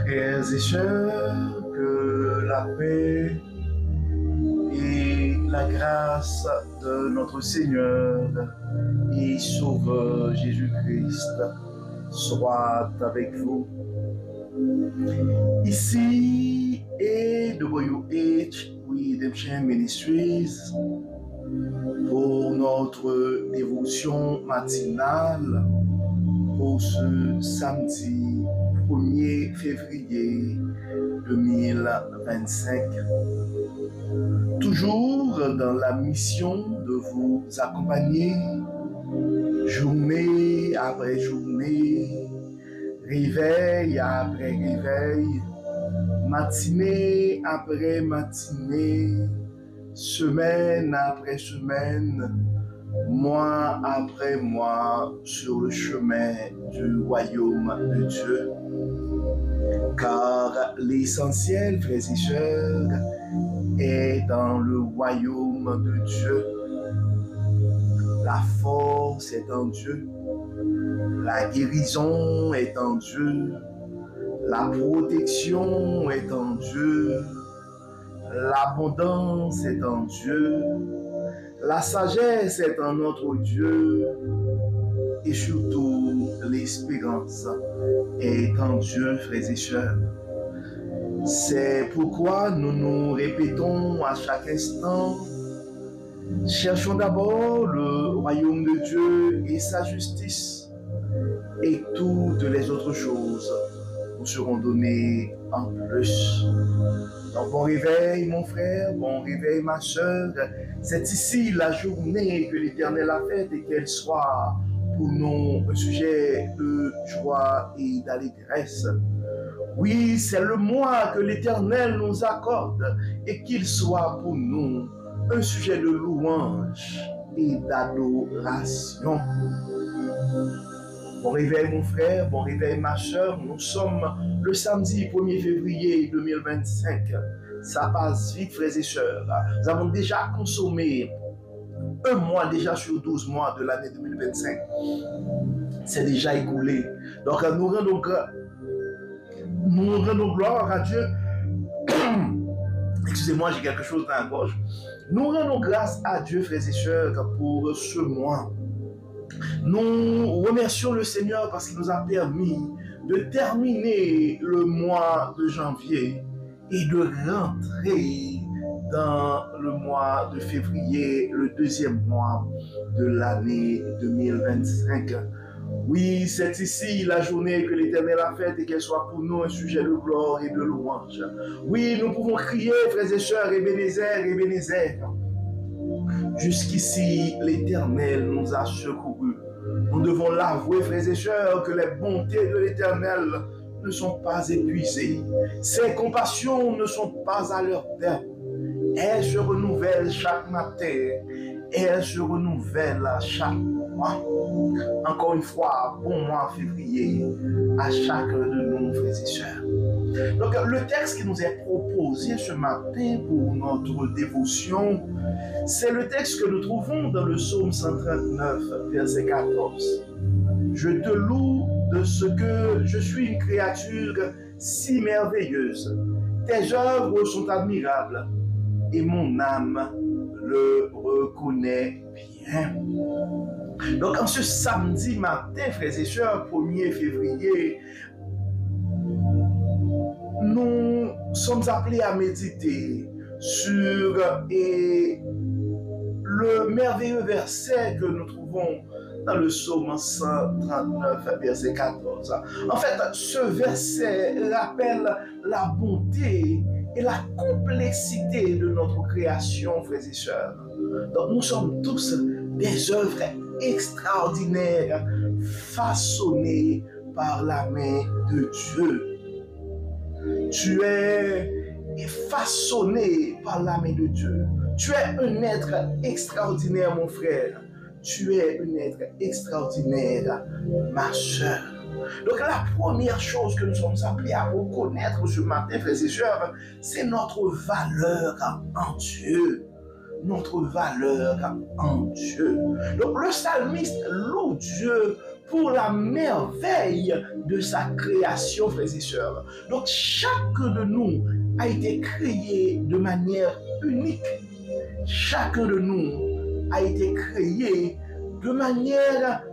Frères et sœurs, que la paix et la grâce de notre Seigneur et Sauveur Jésus-Christ soient avec vous. Ici est WH Redemption Ministries pour notre dévotion matinale pour ce samedi 1er février 2025. Toujours dans la mission de vous accompagner journée après journée, réveil après réveil, matinée après matinée, semaine après semaine, mois après mois sur le chemin du royaume de Dieu. Car l'essentiel, frères et sœurs, est dans le royaume de Dieu. La force est en Dieu. La guérison est en Dieu. La protection est en Dieu. L'abondance est en Dieu. La sagesse est en notre Dieu. Et surtout, l'espérance est en Dieu, frères et sœurs. C'est pourquoi nous nous répétons à chaque instant: cherchons d'abord le royaume de Dieu et sa justice, et toutes les autres choses vous seront données en plus. Donc bon réveil mon frère, bon réveil ma sœur. C'est ici la journée que l'Éternel a faite et qu'elle soit pour nous un sujet de joie et d'allégresse. Oui, c'est le mois que l'Éternel nous accorde et qu'il soit pour nous un sujet de louange et d'adoration. Bon réveil mon frère, bon réveil ma soeur. Nous sommes le samedi 1er février 2025. Ça passe vite frères et sœurs. Nous avons déjà consommé un mois déjà sur 12 mois de l'année 2025. C'est déjà écoulé. Donc nous rendons gloire à Dieu. Excusez-moi, j'ai quelque chose dans la gorge. Nous rendons grâce à Dieu, frères et sœurs, pour ce mois. Nous remercions le Seigneur parce qu'il nous a permis de terminer le mois de janvier et de rentrer dans le mois de février, le deuxième mois de l'année 2025. Oui, c'est ici la journée que l'Éternel a faite et qu'elle soit pour nous un sujet de gloire et de louange. Oui, nous pouvons crier, frères et sœurs, Ebenezer, Ebenezer. Jusqu'ici, l'Éternel nous a secourus. Nous devons l'avouer, frères et sœurs, que les bontés de l'Éternel ne sont pas épuisées. Ses compassions ne sont pas à leur terme. Elles se renouvellent chaque matin. Elles se renouvellent chaque mois. Encore une fois, bon mois février à chacun de nous, frères et sœurs. Donc, le texte qui nous est proposé ce matin pour notre dévotion, c'est le texte que nous trouvons dans le psaume 139, verset 14. Je te loue de ce que je suis une créature si merveilleuse. Tes œuvres sont admirables et mon âme le reconnaît bien. Donc en ce samedi matin, frères et sœurs, 1er février, nous sommes appelés à méditer sur le merveilleux verset que nous trouvons dans le psaume 139, verset 14. En fait, ce verset rappelle la bonté et la complexité de notre création, frères et sœurs. Donc nous sommes tous des œuvres extraordinaires façonnées par la main de Dieu. Tu es façonné par la main de Dieu. Tu es un être extraordinaire, mon frère. Tu es un être extraordinaire, ma soeur. Donc la première chose que nous sommes appelés à reconnaître ce matin, frères et sœurs, c'est notre valeur en Dieu. Notre valeur en Dieu. Donc le psalmiste loue Dieu pour la merveille de sa création, frères et sœurs. Donc, chacun de nous a été créé de manière unique. Chacun de nous a été créé de manière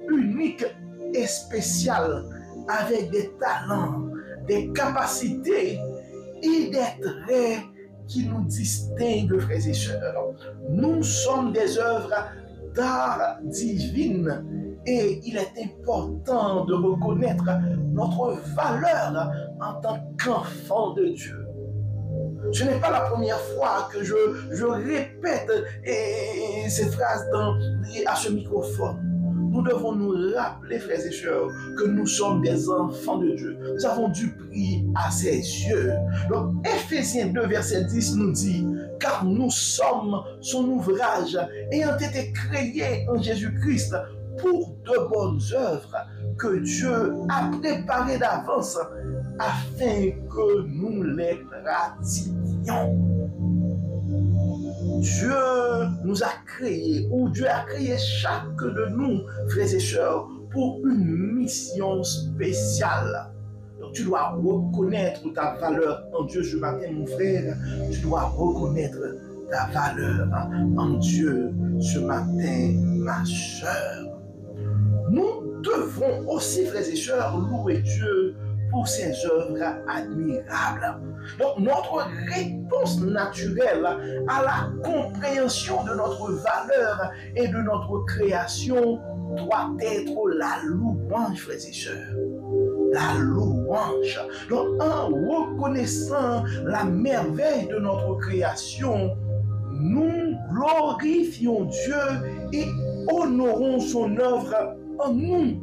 unique et spéciale, avec des talents, des capacités et des traits qui nous distinguent, frères et sœurs. Nous sommes des œuvres d'art divine et il est important de reconnaître notre valeur en tant qu'enfant de Dieu. Ce n'est pas la première fois que je répète cette phrase à ce microphone. Nous devons nous rappeler, frères et sœurs, que nous sommes des enfants de Dieu. Nous avons du prix à ses yeux. Donc, Éphésiens 2, verset 10 nous dit, car nous sommes son ouvrage, ayant été créés en Jésus-Christ pour de bonnes œuvres que Dieu a préparées d'avance afin que nous les pratiquions. Dieu nous a créés, ou Dieu a créé chacun de nous, frères et sœurs, pour une mission spéciale. Donc tu dois reconnaître ta valeur en Dieu ce matin, mon frère. Tu dois reconnaître ta valeur en Dieu ce matin, ma sœur. Nous devons aussi, frères et sœurs, louer Dieu pour ses œuvres admirables. Donc notre réponse naturelle à la compréhension de notre valeur et de notre création doit être la louange, frères et sœurs. La louange. Donc en reconnaissant la merveille de notre création, nous glorifions Dieu et honorons son œuvre en nous.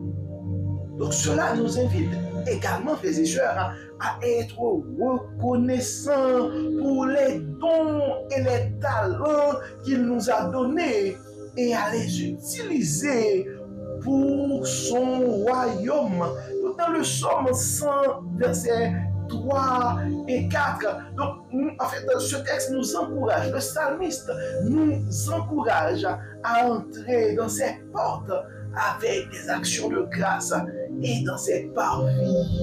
Donc cela nous invite également, frères et sœurs, à être reconnaissants pour les dons et les talents qu'il nous a donnés et à les utiliser pour son royaume. Donc dans le psaume 100, versets 3 et 4, donc en fait ce texte nous encourage, le psalmiste nous encourage à entrer dans ces portes avec des actions de grâce et dans ses parvis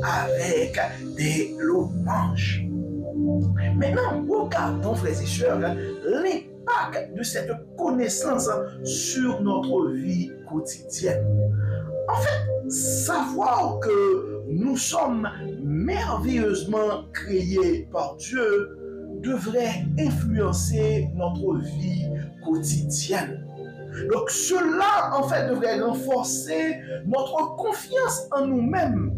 avec des louanges. Maintenant, regardons, frères et sœurs, l'impact de cette connaissance sur notre vie quotidienne. En fait, savoir que nous sommes merveilleusement créés par Dieu devrait influencer notre vie quotidienne. Donc cela, en fait, devrait renforcer notre confiance en nous-mêmes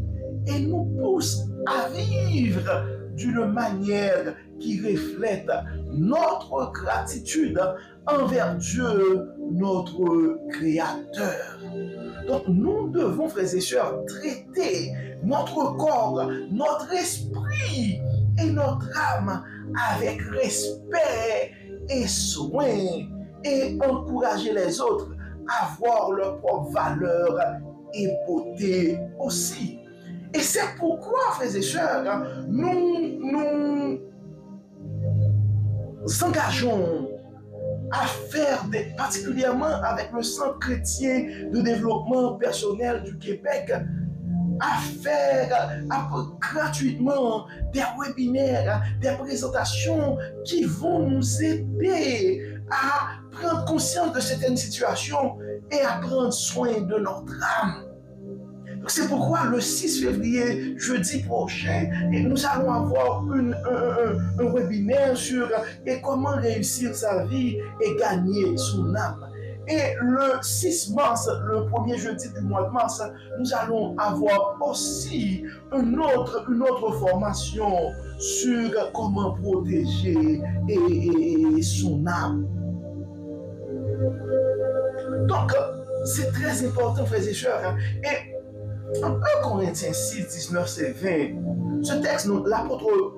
et nous pousse à vivre d'une manière qui reflète notre gratitude envers Dieu, notre Créateur. Donc nous devons, frères et sœurs, traiter notre corps, notre esprit et notre âme avec respect et soin, et encourager les autres à voir leur propre valeur et beauté aussi. Et c'est pourquoi, frères et sœurs, nous engageons à faire particulièrement avec le Centre chrétien de développement personnel du Québec, à faire gratuitement des webinaires, des présentations qui vont nous aider à prendre conscience de certaines situations et à prendre soin de notre âme. C'est pourquoi le 6 février, jeudi prochain, nous allons avoir un webinaire sur comment réussir sa vie et gagner son âme. Et le 6 mars, le premier jeudi du mois de mars, nous allons avoir aussi une autre formation sur comment protéger son âme. Donc, c'est très important, frères et sœurs. Et en 1 Corinthiens 6, 19 et 20, ce texte, l'apôtre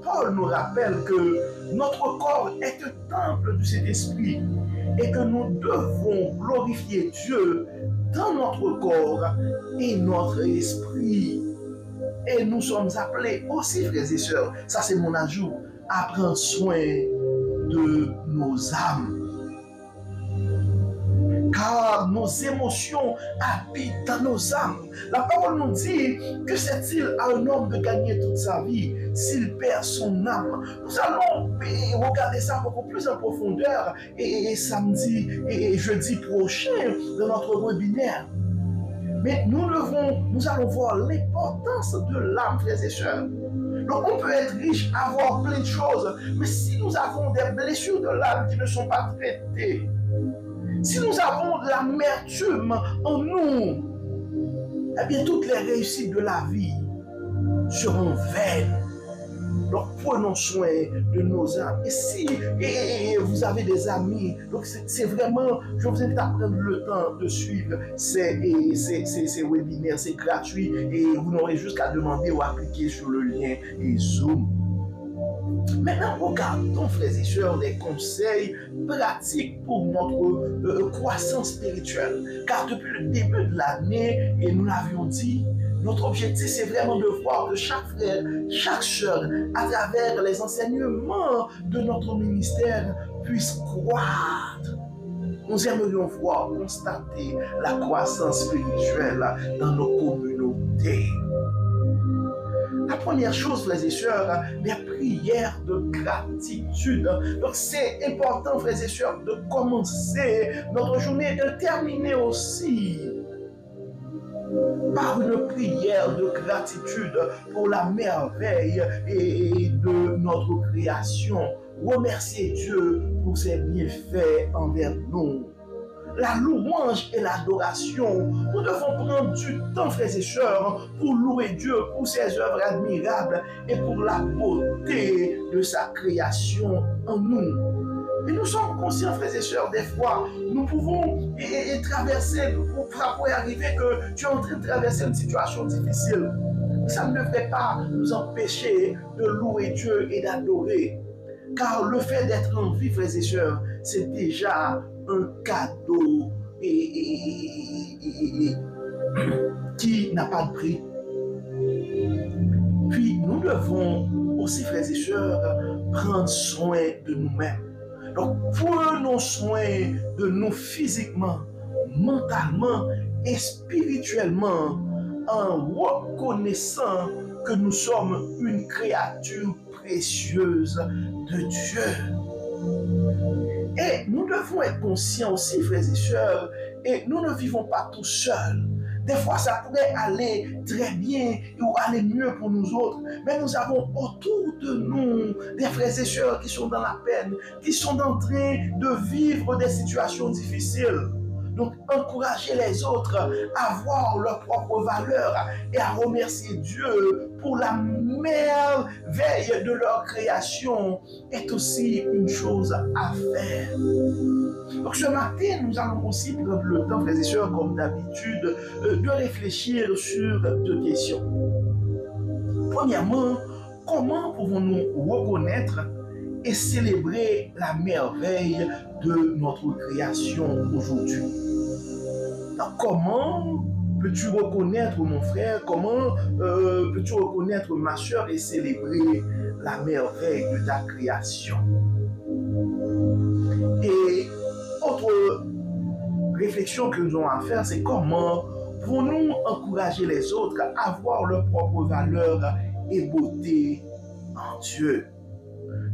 Paul nous rappelle que notre corps est un temple du Saint-Esprit et que nous devons glorifier Dieu dans notre corps et notre esprit. Et nous sommes appelés aussi, frères et sœurs, ça c'est mon ajout, à prendre soin de nos âmes. car nos émotions habitent dans nos âmes. La parole nous dit que c'est-il à un homme de gagner toute sa vie s'il perd son âme. Nous allons regarder ça beaucoup plus en profondeur et samedi et jeudi prochain dans notre webinaire. Mais nous allons voir l'importance de l'âme, frères et sœurs. Donc on peut être riche, avoir plein de choses, mais si nous avons des blessures de l'âme qui ne sont pas traitées, si nous avons de l'amertume en nous, eh bien toutes les réussites de la vie seront vaines. Donc prenons soin de nos âmes. Et si vous avez des amis, donc c'est vraiment, je vous invite à prendre le temps de suivre ces webinaires, c'est gratuit et vous n'aurez juste qu'à demander ou à cliquer sur le lien et Zoom. Maintenant, regardons, frères et sœurs, des conseils pratiques pour notre croissance spirituelle. Car depuis le début de l'année, et nous l'avions dit, notre objectif, c'est vraiment de voir que chaque frère, chaque sœur, à travers les enseignements de notre ministère, puisse croître. Nous aimerions voir, constater la croissance spirituelle dans nos communautés. La première chose, frères et sœurs, les prières de gratitude. Donc c'est important, frères et sœurs, de commencer notre journée et de terminer aussi par une prière de gratitude pour la merveille et de notre création. Remercier Dieu pour ses bienfaits envers nous. La louange et l'adoration, nous devons prendre du temps, frères et sœurs, pour louer Dieu pour ses œuvres admirables et pour la beauté de sa création en nous. Et nous sommes conscients, frères et sœurs, des fois, nous pouvons traverser, ça pourrait arriver que tu es en train de traverser une situation difficile. Ça ne devrait pas nous empêcher de louer Dieu et d'adorer. Car le fait d'être en vie, frères et sœurs, c'est déjà un cadeau qui n'a pas de prix. Puis nous devons aussi, frères et sœurs, prendre soin de nous-mêmes. Donc prenons soin de nous physiquement, mentalement et spirituellement en reconnaissant que nous sommes une créature précieuse de Dieu. Et nous devons être conscients aussi, frères et sœurs, et nous ne vivons pas tout seuls. Des fois, ça pourrait aller très bien ou aller mieux pour nous autres, mais nous avons autour de nous des frères et sœurs qui sont dans la peine, qui sont en train de vivre des situations difficiles. Donc, encourager les autres à voir leur propre valeur et à remercier Dieu pour la merveille de leur création est aussi une chose à faire. Donc, ce matin, nous allons aussi prendre le temps, frères et sœurs, comme d'habitude, de réfléchir sur deux questions. Premièrement, comment pouvons-nous reconnaître et célébrer la merveille de notre création aujourd'hui? Alors, comment peux-tu reconnaître mon frère, comment peux-tu reconnaître ma soeur et célébrer la merveille de ta création? Et autre réflexion que nous avons à faire, c'est comment pouvons-nous encourager les autres à voir leur propre valeur et beauté en Dieu?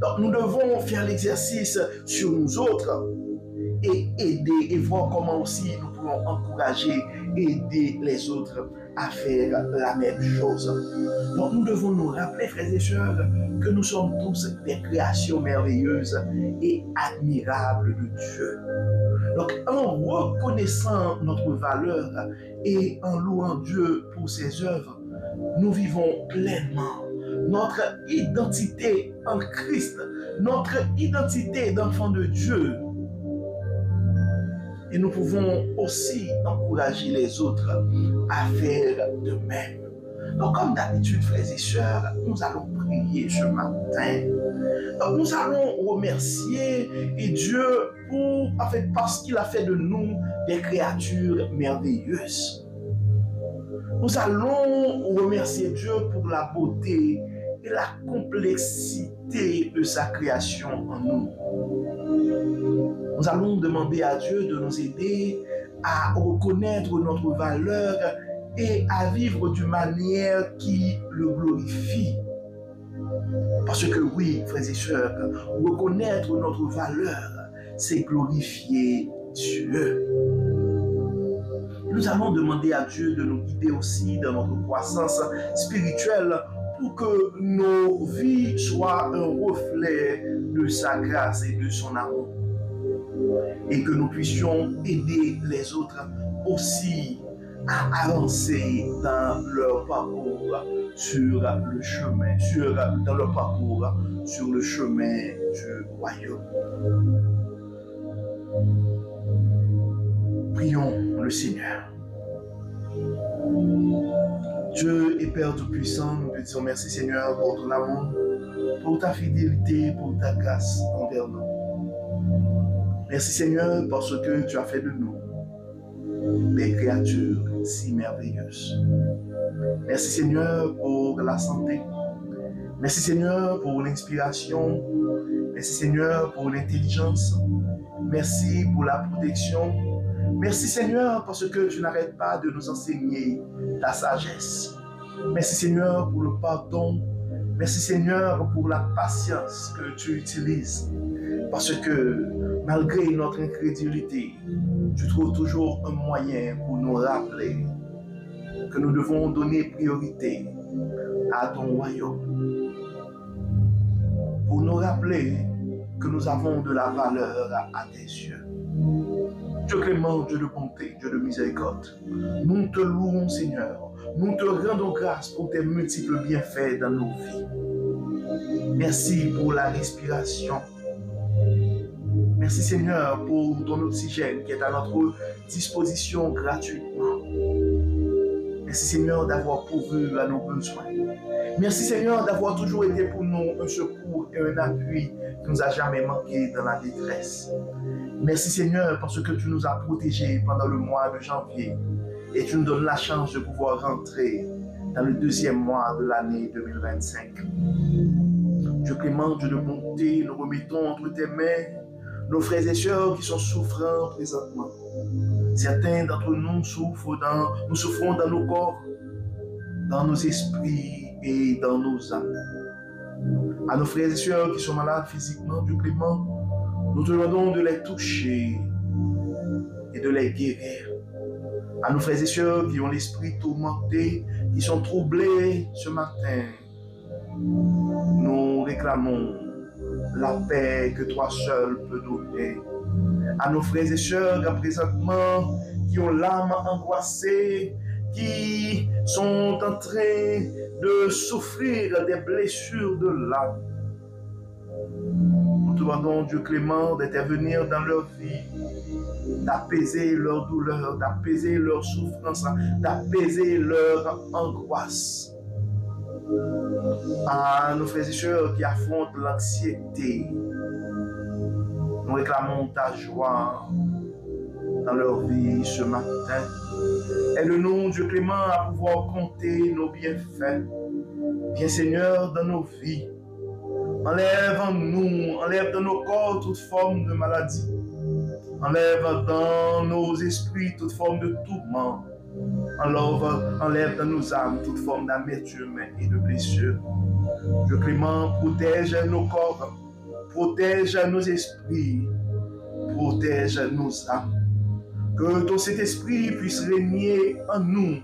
Donc nous devons faire l'exercice sur nous autres et aider et voir comment aussi nous pouvons encourager et aider les autres à faire la même chose. Donc nous devons nous rappeler, frères et sœurs, que nous sommes tous des créations merveilleuses et admirables de Dieu. Donc en reconnaissant notre valeur et en louant Dieu pour ses œuvres, nous vivons pleinement notre identité en Christ, notre identité d'enfant de Dieu. Et nous pouvons aussi encourager les autres à faire de même. Donc, comme d'habitude, frères et sœurs, nous allons prier ce matin. Donc, nous allons remercier Dieu parce qu'il a fait de nous des créatures merveilleuses. Nous allons remercier Dieu pour la beauté et la complexité de sa création en nous. Nous allons demander à Dieu de nous aider à reconnaître notre valeur et à vivre d'une manière qui le glorifie. Parce que oui, frères et sœurs, reconnaître notre valeur, c'est glorifier Dieu. Nous allons demander à Dieu de nous guider aussi dans notre croissance spirituelle pour que nos vies soient un reflet de sa grâce et de son amour. Et que nous puissions aider les autres aussi à avancer dans leur parcours sur le chemin, dans leur parcours sur le chemin du royaume. Prions le Seigneur. Dieu et Père Tout-Puissant, nous te disons merci Seigneur pour ton amour, pour ta fidélité, pour ta grâce envers nous. Merci Seigneur parce que tu as fait de nous des créatures si merveilleuses. Merci Seigneur pour la santé. Merci Seigneur pour l'inspiration. Merci Seigneur pour l'intelligence. Merci pour la protection. Merci Seigneur parce que tu n'arrêtes pas de nous enseigner ta sagesse. Merci Seigneur pour le pardon. Merci Seigneur pour la patience que tu utilises. Parce que malgré notre incrédulité, tu trouves toujours un moyen pour nous rappeler que nous devons donner priorité à ton royaume. Pour nous rappeler que nous avons de la valeur à tes yeux. Dieu clément, Dieu de bonté, Dieu de miséricorde, nous te louons Seigneur, nous te rendons grâce pour tes multiples bienfaits dans nos vies. Merci pour la respiration. Merci Seigneur pour ton oxygène qui est à notre disposition gratuitement. Merci Seigneur d'avoir pourvu à nos besoins. Merci Seigneur d'avoir toujours été pour nous un secours et un appui qui nous a jamais manqué dans la détresse. Merci Seigneur parce que tu nous as protégés pendant le mois de janvier et tu nous donnes la chance de pouvoir rentrer dans le deuxième mois de l'année 2025. Dieu clément, Dieu de bonté, nous remettons entre tes mains nos frères et sœurs qui sont souffrants présentement. Certains d'entre nous souffrons dans nos corps, dans nos esprits et dans nos âmes. À nos frères et sœurs qui sont malades physiquement, Dieu clément, nous te demandons de les toucher et de les guérir. À nos frères et sœurs qui ont l'esprit tourmenté, qui sont troublés ce matin, nous réclamons la paix que toi seul peux donner. À nos frères et sœurs présentement qui ont l'âme angoissée, qui sont en train de souffrir des blessures de l'âme. Nous te demandons, Dieu clément, d'intervenir dans leur vie, d'apaiser leur douleur, d'apaiser leur souffrance, d'apaiser leur angoisse. À nos frères et sœurs qui affrontent l'anxiété, nous réclamons ta joie dans leur vie ce matin. Aide-nous, Dieu clément, à pouvoir compter nos bienfaits. Bien Seigneur, dans nos vies, enlève en nous, enlève dans nos corps toute forme de maladie. Enlève dans nos esprits toute forme de tourment. Enlève dans nos âmes toute forme d'amertume et de blessure. Dieu clément, protège nos corps, protège nos esprits, protège nos âmes. Que ton Saint-Esprit puisse régner en nous.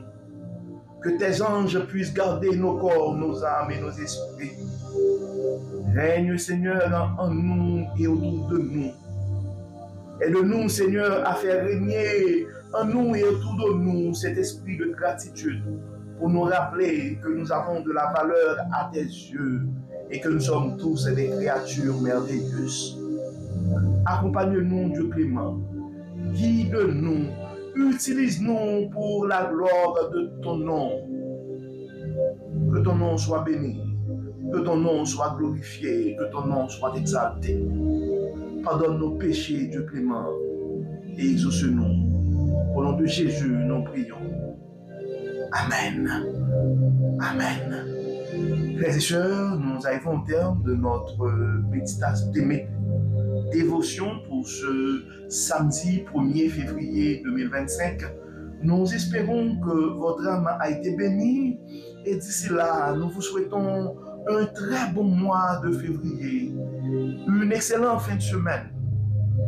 Que tes anges puissent garder nos corps, nos âmes et nos esprits. Règne, Seigneur, en nous et autour de nous. Aide-nous, Seigneur, à faire régner en nous et autour de nous cet esprit de gratitude pour nous rappeler que nous avons de la valeur à tes yeux et que nous sommes tous des créatures merveilleuses. Accompagne-nous, Dieu clément. Guide-nous, utilise-nous pour la gloire de ton nom. Que ton nom soit béni, que ton nom soit glorifié, que ton nom soit exalté. Pardonne nos péchés, Dieu clément, et exauce-nous. Au nom de Jésus, nous prions. Amen. Amen. Frères et sœurs, nous arrivons au terme de notre méditation, dévotion pour ce samedi 1er février 2025. Nous espérons que votre âme a été bénie et d'ici là, nous vous souhaitons un très bon mois de février, une excellente fin de semaine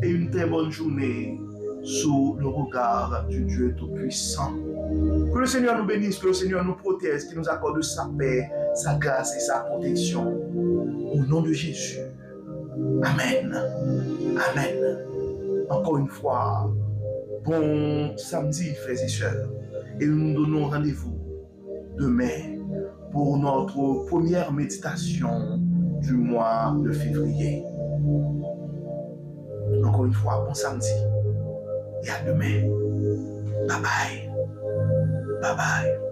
et une très bonne journée sous le regard du Dieu Tout-Puissant. Que le Seigneur nous bénisse, que le Seigneur nous protège, qu'il nous accorde sa paix, sa grâce et sa protection. Au nom de Jésus. Amen. Amen. Encore une fois, bon samedi, frères et sœurs. Et nous nous donnons rendez-vous demain pour notre première méditation du mois de février. Encore une fois, bon samedi. Et à demain. Bye bye. Bye bye.